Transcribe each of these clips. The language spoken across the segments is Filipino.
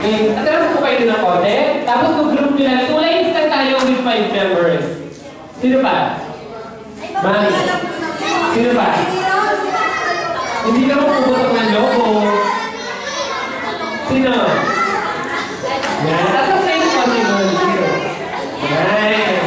Okay, atras po kayo ng konti. Tapos mag-group nyo na. 2 lines na tayo with 5 members. Sino pa? Ma'am? Sino pa? Hindi na mo puputok ng logo. Sino? Yan. Atras kayo ng konti mo. Sino? Yan.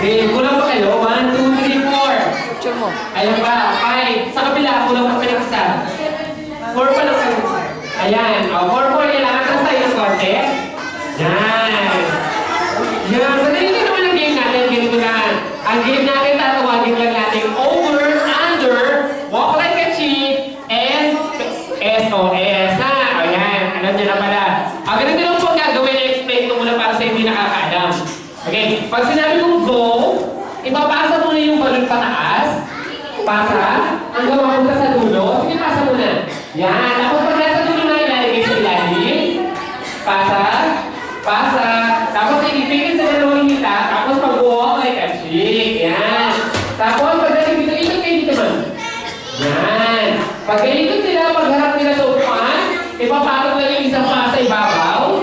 Okay, kulang pa kayo? 1, 2, 3, 4. Picture mo. Ayan pa, 5. Sa kabila, kulang pa kayo isa. 4 pa lang kayo. Ayan, o, 4, kailangan ka tayo ng konti. Yan. Yan, madali na naman ang game natin. Ganito na. Ang game natin, tatawagin lang natin over, under, walk like a chick, and SOS. Ha? Ayan, alam niyo na pala. Ang ganito lang po ang gagawin, explain ko muna para sa hindi nakakaalam. Okay, pag sinabi kong go, ipapasa mo na yung balon pataas. Pasa, hanggang mapunta sa dulo. Sige, pasa mo na. Yan, tapos pag nasa dulo na ilalagay sa ilalim. Pasa, pasa, tapos iipigil sa dalawang hita, tapos mag-walk like a chick. Yan. Tapos pag ikot kayo dito man. Yan. Pag ikot nila, pagharap nila sa upuan, ipapatong na yung isang paa sa ibabaw.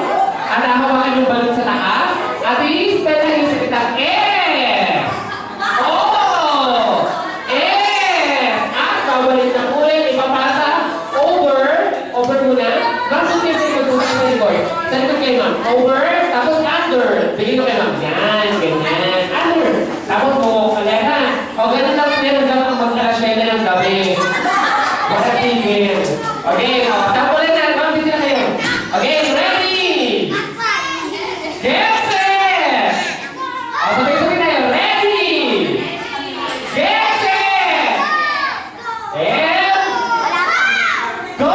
At hahawakan yung balon sa taas. At i-spell lang yung salitang S! O! S! At babalik na ulit, ipapasa, over muna. Bakit kayo sa magpunta sa likod? Sa likod kayo ma'am, over, tapos under. Bigyan ko kayo ma'am, yan, ganyan, under. Tapos mo, kaleta. O ganun lang yan, hanggang magkakaswela ng gabi. Basta tigil. Okay, o, tapos ulit na, ma'am, bigyan na kayo. Okay, ready? Yes! Sabay-sabay tayo. Ready! Get set! And go!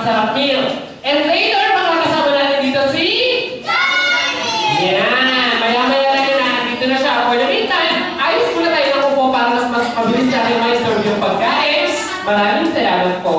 napakasarap meal. And later, makakasama natin dito si... Yan! Maya-maya lang na, dito na siya. For the meantime, ayos muna tayo ng upo para mas mabilis natin ma-serve yung pagkain. Maraming salamat po.